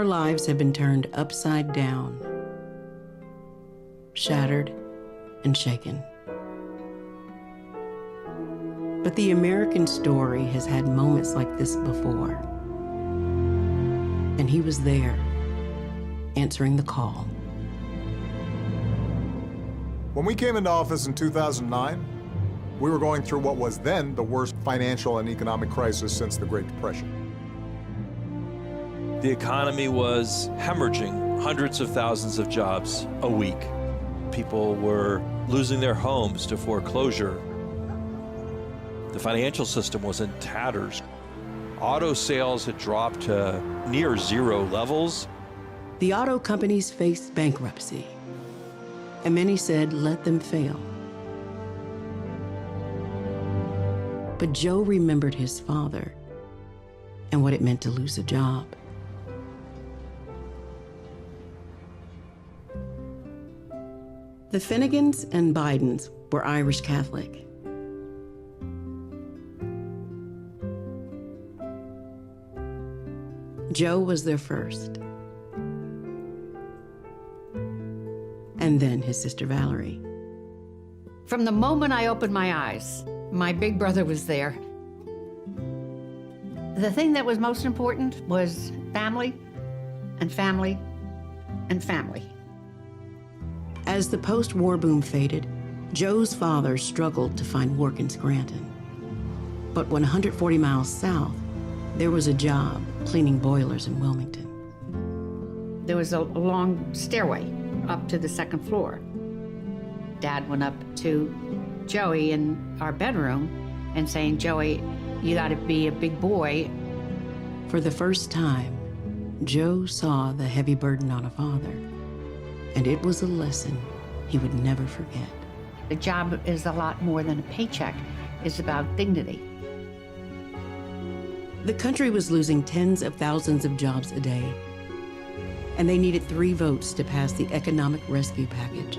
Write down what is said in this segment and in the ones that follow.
Our lives have been turned upside down, shattered and shaken. But the American story has had moments like this before. And he was there, answering the call. When we came into office in 2009, we were going through what was then the worst financial and economic crisis since the Great Depression. The economy was hemorrhaging hundreds of thousands of jobs a week. People were losing their homes to foreclosure. The financial system was in tatters. Auto sales had dropped to near zero levels. The auto companies faced bankruptcy, and many said, let them fail. But Joe remembered his father and what it meant to lose a job. The Finnegans and Bidens were Irish Catholic. Joe was their first. And then his sister Valerie. From the moment I opened my eyes, my big brother was there. The thing that was most important was family and family and family. As the post-war boom faded, Joe's father struggled to find work in Scranton. But 140 miles south, there was a job cleaning boilers in Wilmington. There was a long stairway up to the second floor. Dad went up to Joey in our bedroom and saying, Joey, you gotta be a big boy. For the first time, Joe saw the heavy burden on a father, and it was a lesson he would never forget. The job is a lot more than a paycheck. It's about dignity. The country was losing tens of thousands of jobs a day, and they needed 3 votes to pass the economic rescue package.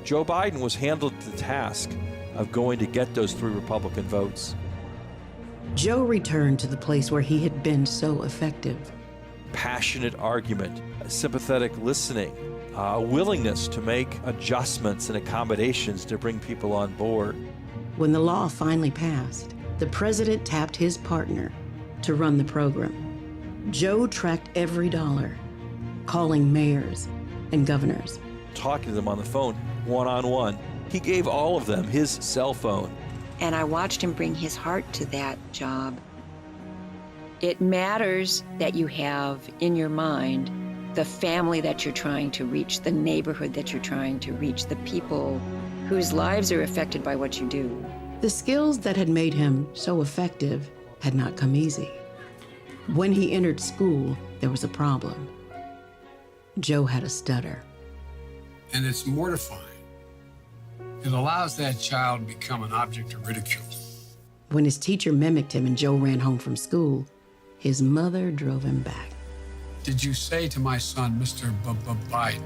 Joe Biden was handled the task of going to get those 3 Republican votes. Joe returned to the place where he had been so effective. Passionate argument, sympathetic listening, a willingness to make adjustments and accommodations to bring people on board. When the law finally passed, the president tapped his partner to run the program. Joe tracked every dollar, calling mayors and governors. Talking to them on the phone, one-on-one. He gave all of them his cell phone. And I watched him bring his heart to that job. It matters that you have in your mind the family that you're trying to reach, the neighborhood that you're trying to reach, the people whose lives are affected by what you do. The skills that had made him so effective had not come easy. When he entered school, there was a problem. Joe had a stutter. And it's mortifying. It allows that child to become an object of ridicule. When his teacher mimicked him and Joe ran home from school, his mother drove him back. Did you say to my son, Mr. Biden?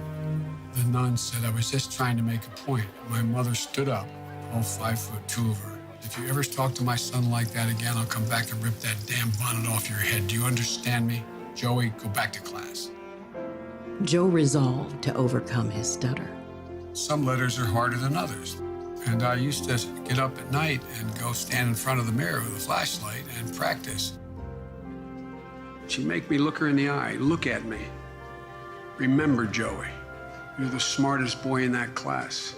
The nun said, I was just trying to make a point. My mother stood up, all 5'2" of her. If you ever talk to my son like that again, I'll come back and rip that damn bonnet off your head. Do you understand me? Joey, go back to class. Joe resolved to overcome his stutter. Some letters are harder than others. And I used to get up at night and go stand in front of the mirror with a flashlight and practice. She'd make me look her in the eye. Look at me. Remember, Joey, you're the smartest boy in that class.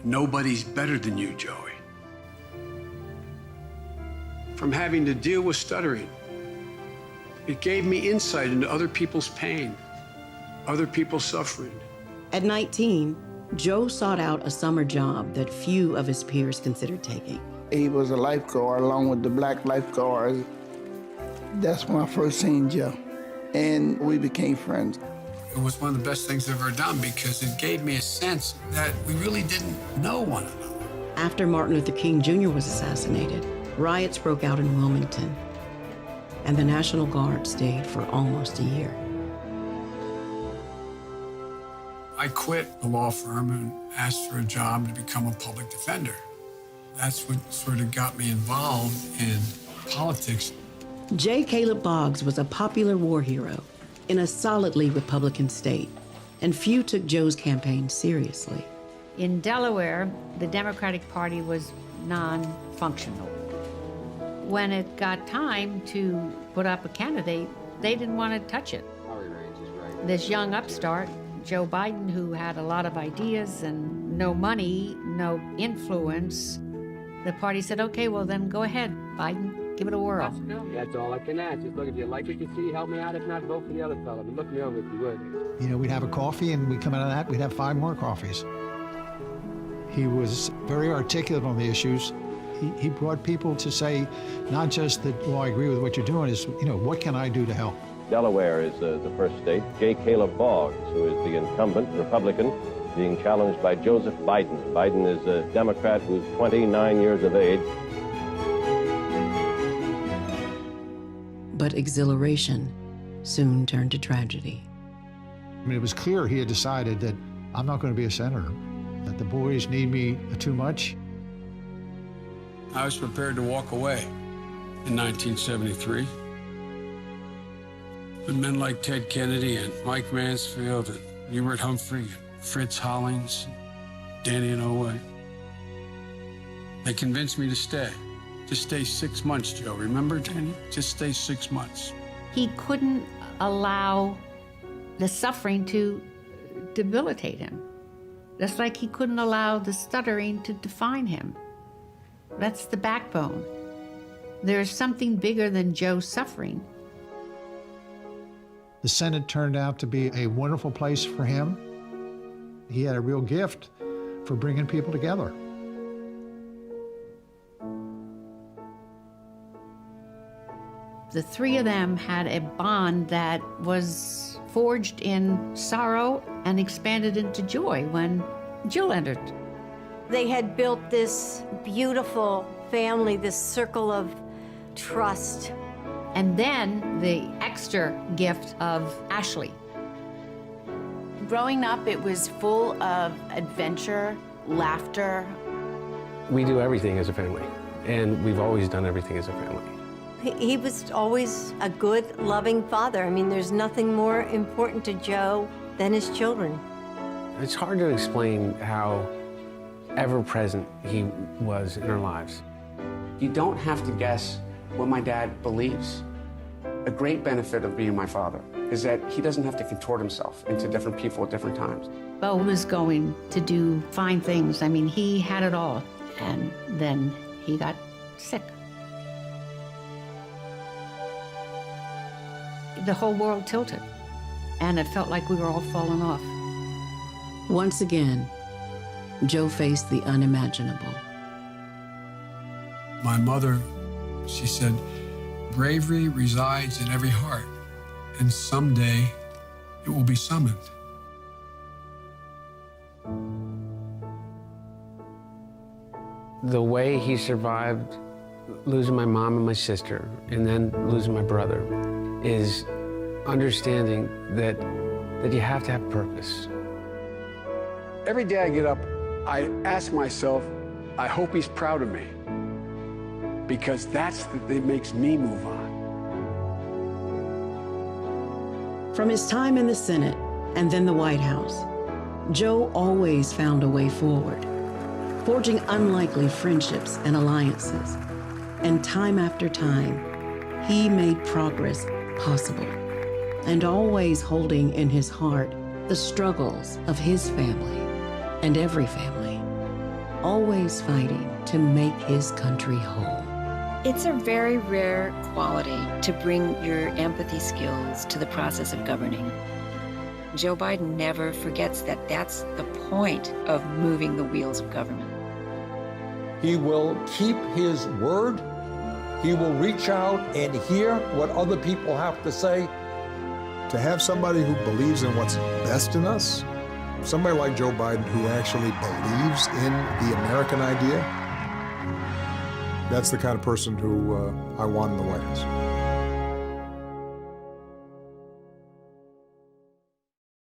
Nobody's better than you, Joey. From having to deal with stuttering, it gave me insight into other people's pain, other people's suffering. At 19, Joe sought out a summer job that few of his peers considered taking. He was a lifeguard along with the black lifeguards. That's when I first seen Joe, and we became friends. It was one of the best things I've ever done because it gave me a sense that we really didn't know one another. After Martin Luther King Jr. was assassinated, riots broke out in Wilmington, and the National Guard stayed for almost a year. I quit the law firm and asked for a job to become a public defender. That's what sort of got me involved in politics. J. Caleb Boggs was a popular war hero, in a solidly Republican state, and few took Joe's campaign seriously. In Delaware, the Democratic Party was non-functional. When it got time to put up a candidate, they didn't want to touch it. This young upstart, Joe Biden, who had a lot of ideas and no money, no influence, the party said, okay, well then go ahead, Biden, give it a whirl. That's all I can ask. Just look, if you like what you see, help me out. If not, vote for the other fellow. But look me over if you would. You know, we'd have a coffee, and we'd come out of that, we'd have 5 more coffees. He was very articulate on the issues. He brought people to say, not just that, well, I agree with what you're doing, is, you know, what can I do to help? Delaware is the first state. J. Caleb Boggs, who is the incumbent Republican, being challenged by Joseph Biden. Biden is a Democrat who's 29 years of age. But exhilaration soon turned to tragedy. I mean, it was clear he had decided that I'm not going to be a senator, that the boys need me too much. I was prepared to walk away in 1973. But men like Ted Kennedy and Mike Mansfield and Hubert Humphrey and Fritz Hollings, Danny Inouye, they convinced me to stay. Just stay 6 months, Joe. Remember, Danny? Just stay 6 months. He couldn't allow the suffering to debilitate him. Just like he couldn't allow the stuttering to define him. That's the backbone. There's something bigger than Joe's suffering. The Senate turned out to be a wonderful place for him. He had a real gift for bringing people together. The 3 of them had a bond that was forged in sorrow and expanded into joy when Jill entered. They had built this beautiful family, this circle of trust. And then the extra gift of Ashley. Growing up, it was full of adventure, laughter. We do everything as a family, and we've always done everything as a family. He was always a good, loving father. I mean, there's nothing more important to Joe than his children. It's hard to explain how ever-present he was in our lives. You don't have to guess what my dad believes. A great benefit of being my father is that he doesn't have to contort himself into different people at different times. Bo was going to do fine things. I mean, he had it all. And then he got sick. The whole world tilted. And it felt like we were all falling off. Once again, Joe faced the unimaginable. My mother, she said, bravery resides in every heart, and someday it will be summoned. The way he survived losing my mom and my sister, and then losing my brother, is understanding that you have to have purpose. Every day I get up, I ask myself, I hope he's proud of me, because that's that makes me move on. From his time in the Senate and then the White House, Joe always found a way forward, forging unlikely friendships and alliances. And time after time, he made progress possible, and always holding in his heart the struggles of his family and every family, always fighting to make his country whole. It's a very rare quality to bring your empathy skills to the process of governing. Joe Biden never forgets that that's the point of moving the wheels of government. He will keep his word. He will reach out and hear what other people have to say. To have somebody who believes in what's best in us, somebody like Joe Biden who actually believes in the American idea, that's the kind of person who I want in the White House.